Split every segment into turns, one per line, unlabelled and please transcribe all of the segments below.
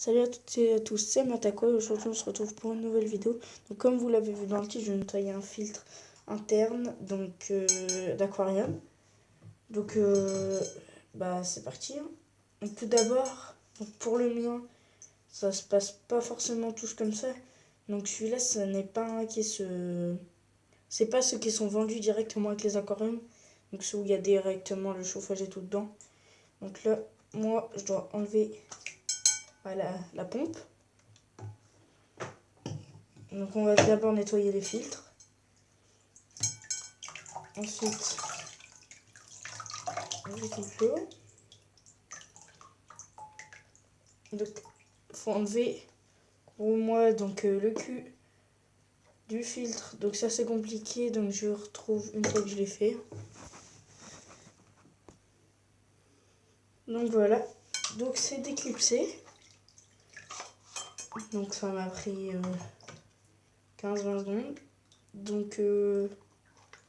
Salut à toutes et à tous, c'est Matako et aujourd'hui on se retrouve pour une nouvelle vidéo. Donc comme vous l'avez vu dans le titre, je vais nettoyer un filtre interne d'aquarium. Donc c'est parti. Donc tout d'abord, pour le mien, ça se passe pas forcément tous comme ça. Donc celui-là, ça n'est pas un qui se... C'est pas ceux qui sont vendus directement avec les aquariums. Donc ceux où il y a directement le chauffage et tout dedans. Donc là, moi, je dois enlever la pompe. Donc on va d'abord nettoyer les filtres. Ensuite, avec l'eau. Donc il faut enlever pour moi le cul du filtre. Donc ça c'est compliqué, donc je retrouve une fois que je l'ai fait. Donc voilà, donc c'est déclipsé. Donc ça m'a pris 15-20 secondes. Donc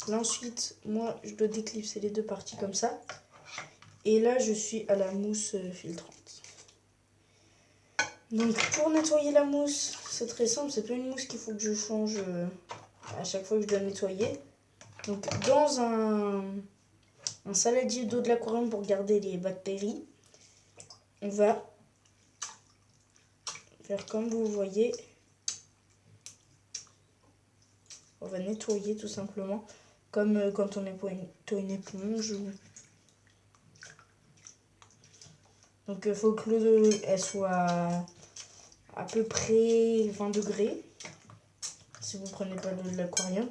là ensuite, moi je dois déclipser les deux parties comme ça. Et là je suis à la mousse filtrante. Donc pour nettoyer la mousse, c'est très simple, c'est pas une mousse qu'il faut que je change à chaque fois que je dois nettoyer. Donc dans un saladier d'eau de l'aquarium pour garder les bactéries, on va faire comme vous voyez. On va nettoyer tout simplement, comme quand on nettoie une éponge. Donc il faut que l'eau elle soit à peu près 20 degrés, si vous prenez pas l'eau de l'aquarium.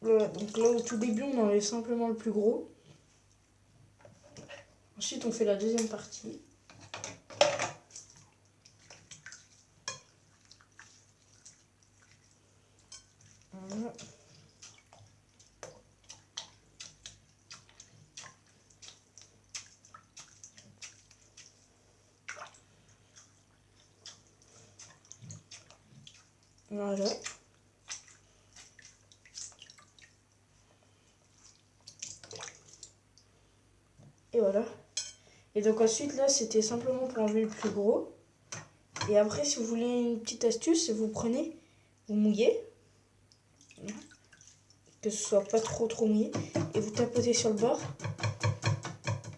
Donc là au tout début on enlève simplement le plus gros. Ensuite on fait la deuxième partie. Voilà. Voilà. Et voilà. Et donc ensuite là c'était simplement pour enlever le plus gros. Et après si vous voulez une petite astuce, vous prenez, vous mouillez. Que ce soit pas trop mouillé. Et vous tapotez sur le bord.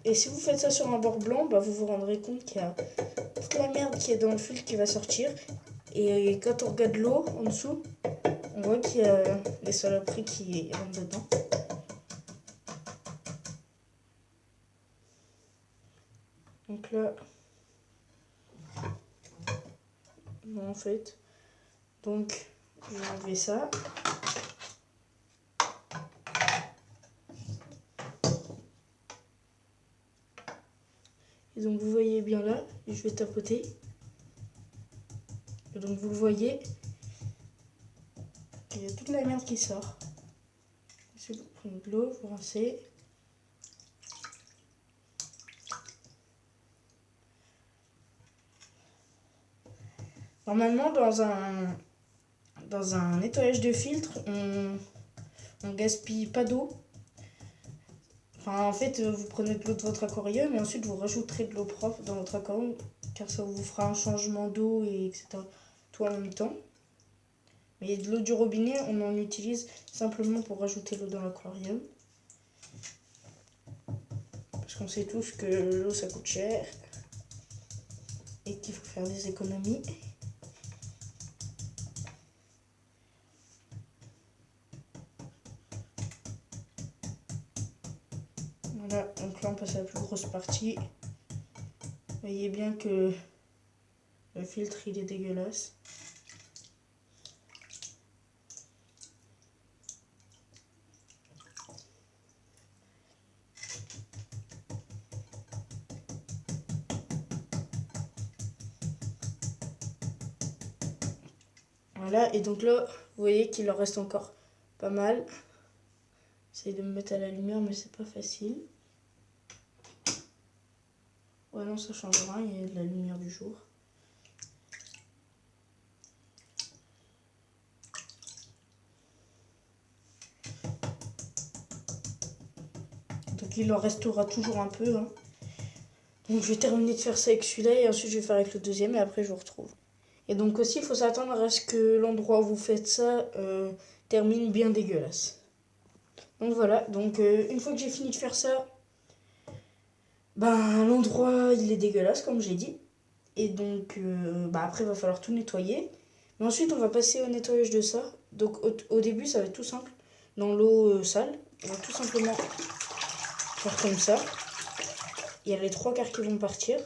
Et si vous faites ça sur un bord blanc, vous vous rendrez compte qu'il y a toute la merde qui est dans le filtre qui va sortir. Et quand on regarde l'eau en dessous, on voit qu'il y a des saloperies qui rentrent dedans. Donc là, bon, en fait, donc je vais enlever ça. Et donc vous voyez bien là, je vais tapoter. Et donc vous le voyez, il y a toute la merde qui sort. Ensuite vous prenez de l'eau, vous rincez. Normalement dans un nettoyage de filtre, on gaspille pas d'eau. Enfin, en fait, vous prenez de l'eau de votre aquarium et ensuite vous rajouterez de l'eau propre dans votre aquarium car ça vous fera un changement d'eau et etc. tout en même temps. Mais de l'eau du robinet, on en utilise simplement pour rajouter l'eau dans l'aquarium. Parce qu'on sait tous que l'eau ça coûte cher et qu'il faut faire des économies. Voilà, donc là on passe à la plus grosse partie. Vous voyez bien que le filtre il est dégueulasse. Voilà, et donc là, vous voyez qu'il en reste encore pas mal. J'essaie de me mettre à la lumière, mais c'est pas facile. Ouais, non, ça change rien, il y a de la lumière du jour. Donc il en restera toujours un peu. Hein. Donc je vais terminer de faire ça avec celui-là et ensuite je vais faire avec le deuxième et après je vous retrouve. Et donc aussi il faut s'attendre à ce que l'endroit où vous faites ça termine bien dégueulasse. Donc voilà, donc une fois que j'ai fini de faire ça, ben l'endroit il est dégueulasse comme j'ai dit. Et donc après il va falloir tout nettoyer. Mais ensuite on va passer au nettoyage de ça. Donc au début ça va être tout simple. Dans l'eau sale, on va tout simplement faire comme ça. Il y a les 3/4 qui vont partir.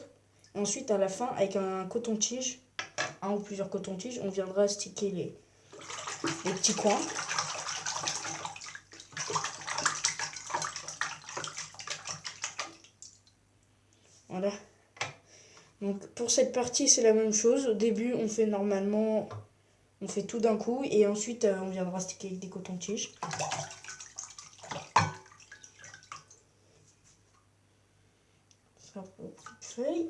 Et ensuite à la fin avec un coton-tige, un ou plusieurs cotons-tiges, on viendra sticker les petits coins. Voilà. Donc pour cette partie c'est la même chose. Au début on fait normalement, on fait tout d'un coup et ensuite on viendra sticker avec des cotons-tiges. Ça pour petite feuille.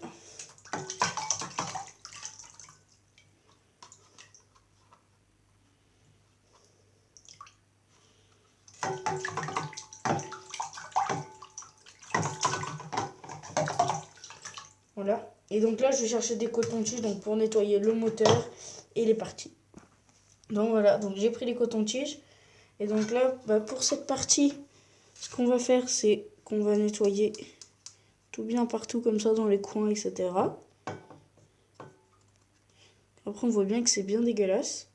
Voilà. Et donc là, je vais chercher des cotons-tiges donc pour nettoyer le moteur et les parties. Donc voilà, donc j'ai pris les cotons-tiges. Et donc là, pour cette partie, ce qu'on va faire, c'est qu'on va nettoyer tout bien partout comme ça dans les coins, etc. Après, on voit bien que c'est bien dégueulasse.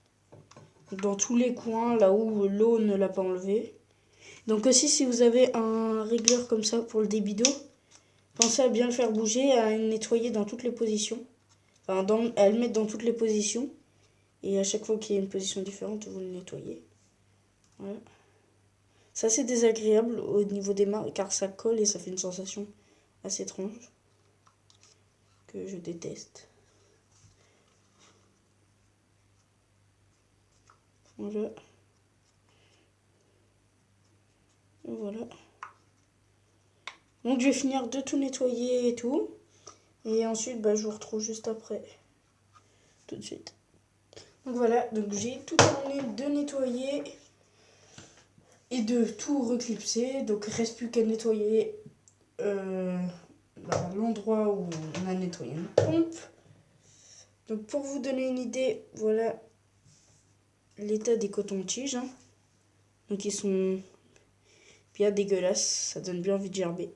Dans tous les coins, là où l'eau ne l'a pas enlevé. Donc aussi, si vous avez un régleur comme ça pour le débit d'eau, pensez à bien le faire bouger et à le nettoyer dans toutes les positions. Enfin, à le mettre dans toutes les positions. Et à chaque fois qu'il y a une position différente, vous le nettoyez. Voilà. C'est assez désagréable au niveau des mains car ça colle et ça fait une sensation assez étrange que je déteste. Voilà. Et voilà. Donc je vais finir de tout nettoyer et tout. Et ensuite, je vous retrouve juste après. Tout de suite. Donc voilà, donc j'ai tout terminé de nettoyer et de tout reclipser. Donc il ne reste plus qu'à nettoyer l'endroit où on a nettoyé une pompe. Donc pour vous donner une idée, voilà l'état des cotons-tiges. Hein. Donc ils sont bien dégueulasses, ça donne bien envie de gerber.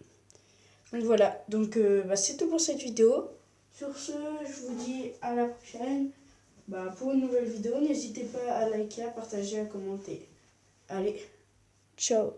Donc voilà, donc c'est tout pour cette vidéo. Sur ce, je vous dis à la prochaine. Pour une nouvelle vidéo, n'hésitez pas à liker, à partager, à commenter. Allez, ciao!